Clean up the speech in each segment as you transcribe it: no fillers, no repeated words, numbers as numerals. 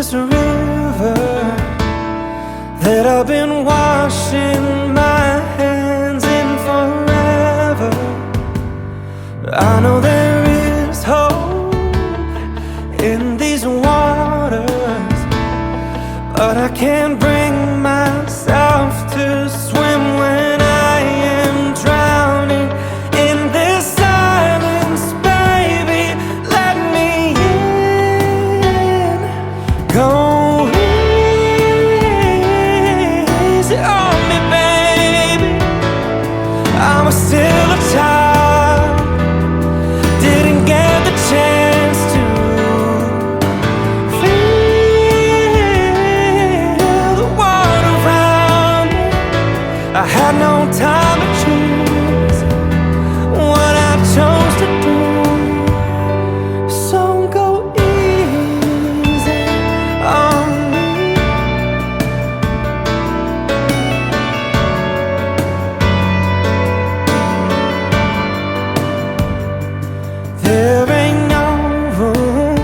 this river that I've been washing my hands in forever. I know there is hope in these waters, but I can't bring myself to swim when I am drowning in this silence. Baby, let me in. Go easy on me, baby. I'm still a child, didn't get the chance to feel the water around me. I had no time to choose what I chose to do. So go easy on me. There ain't no room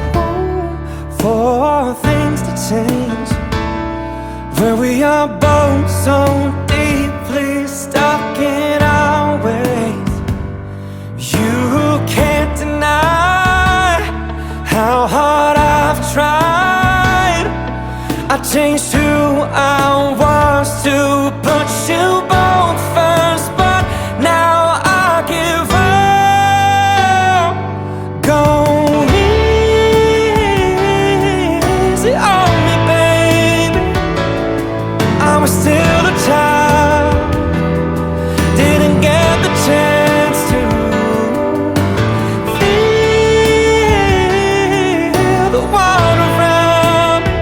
for things to change when we are both so deeply stuck in our ways. You can't deny how hard I've tried. I changed who I was to put you both first, but now I give up. Go easy on me, baby. I'm still a child, didn't get the chance to feel the water around me.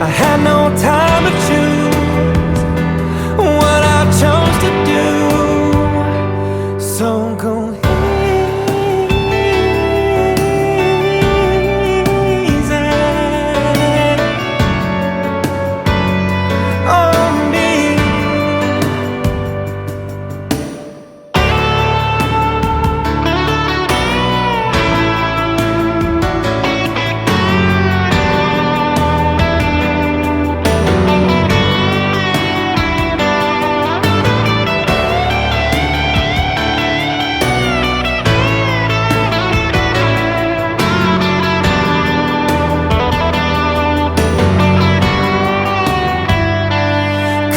I had no time to choose what I chose to do. So go easy on me.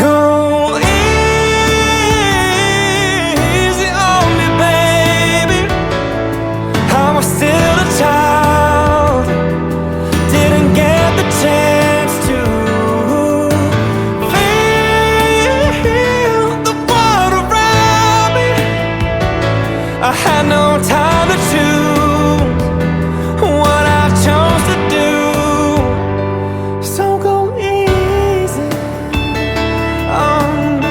Go easy on me, baby. I'm still a child, didn't get the chance to feel the water around me. I had no time to choose what I chose to do. So go easy on me.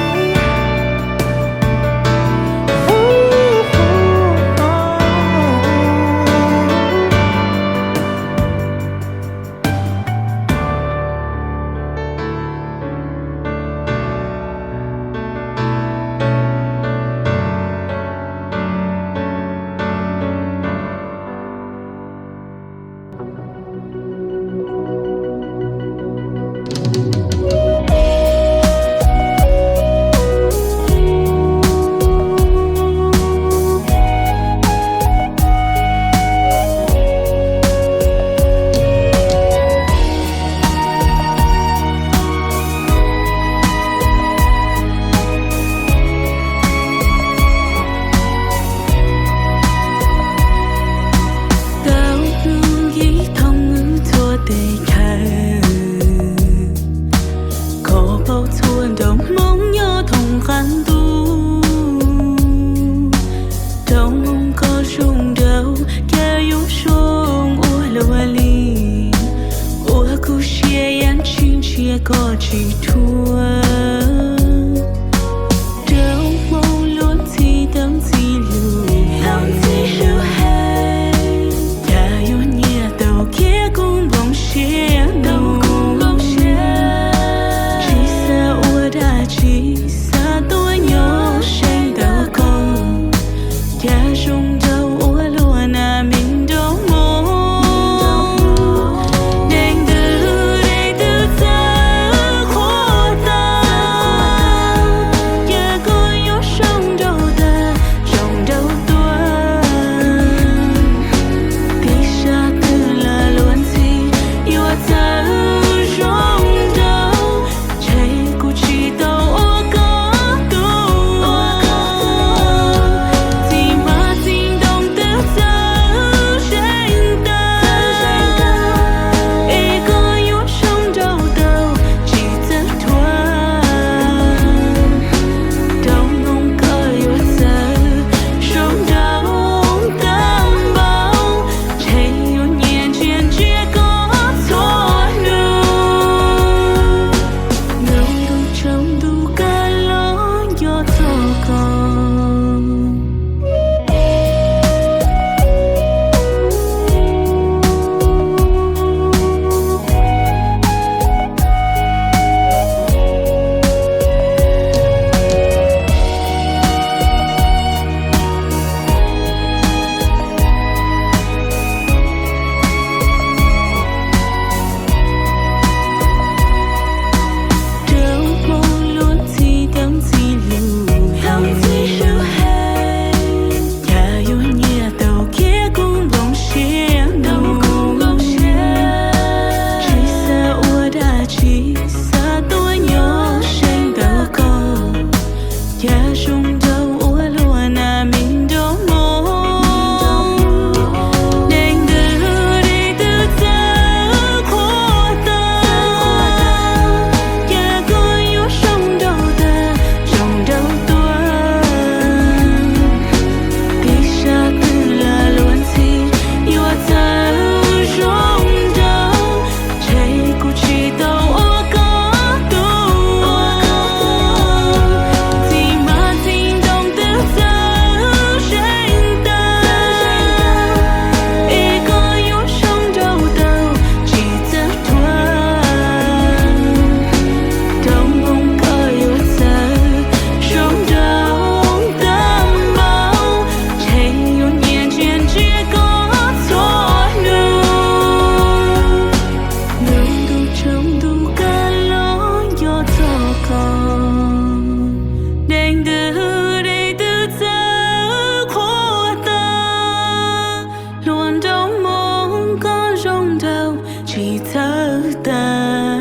chỉ thở ta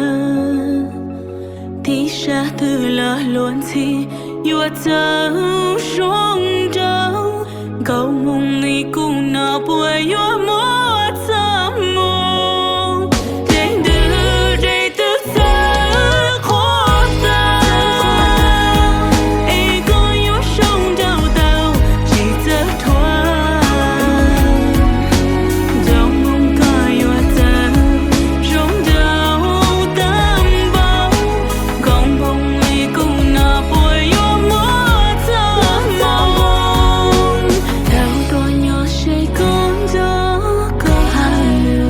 thì sẽ từ là luôn thì yêu ta sống đâu cầu mong người cũng nào bùi yêu mỗi ta mong để từ ta khó ta ai có yêu sống đâu đâu chỉ thở thoa đâu mong có yêu ta sống đâu tâm bao không mong người cũng nào bùi yêu mỗi ta mong đâu tôi nhỏ sẽ con đó có hai lưu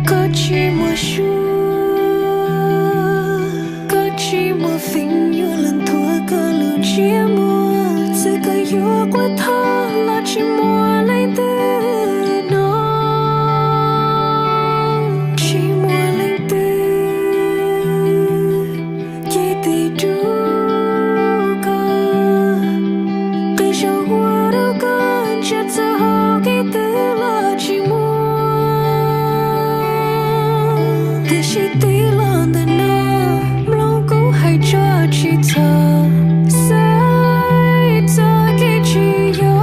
có chỉ mùa xuân có chỉ mùa phình như lần thua cơ lưu chia mùa sẽ có yêu quá thơ là chỉ mùa lấy từ nó chỉ mùa lấy từ chỉ tì tru cơ từ trong hoa đâu có chết giờ họ cái từ là chỉ mùa chỉ tí lần đời nào lòng cũng hay cho chỉ thở sai cho cái chỉ yêu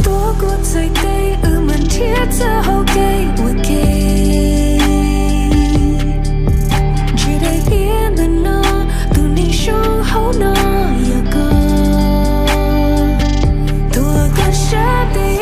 tôi có thấy đây mình thiết ra hậu cây của cây chỉ để yên đời nào từ ninh sống hậu nào yêu cơ tôi có sẽ đi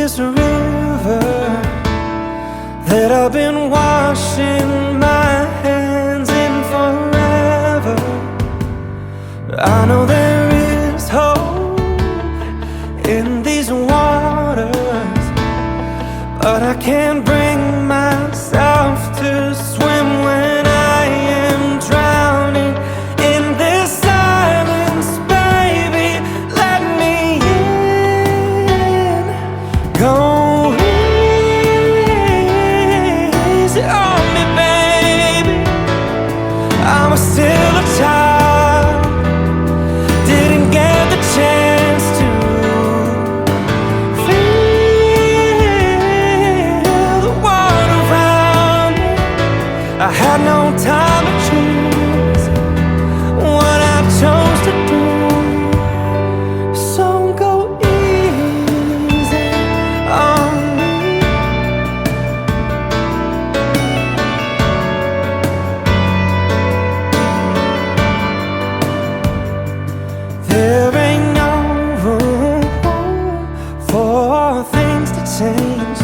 this river that I've been washing my hands in forever. I know there is hope in these waters, but I can't bring myself to swim when I am drowning in this silence. Baby, let me in. Go easy on me, baby. I'm still a child, didn't get the chance to feel the world around me. I had no time to choose what I chose to do. So go easy on me. There ain't no room for things to change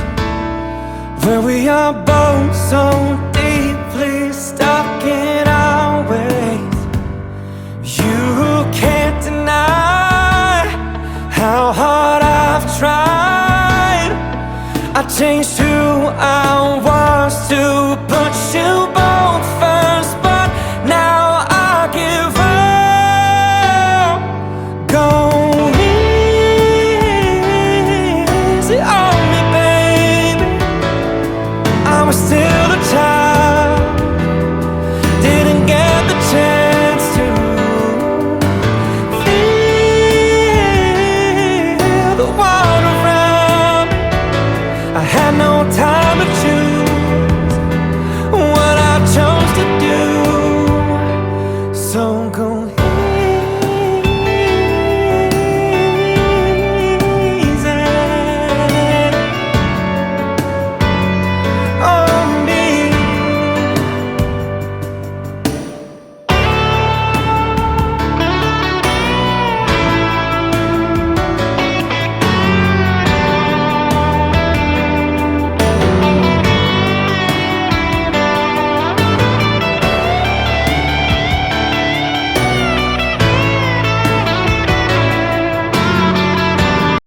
where we are both so deeply stuck in our ways. You can't deny how hard I've tried. I changed who I was to put you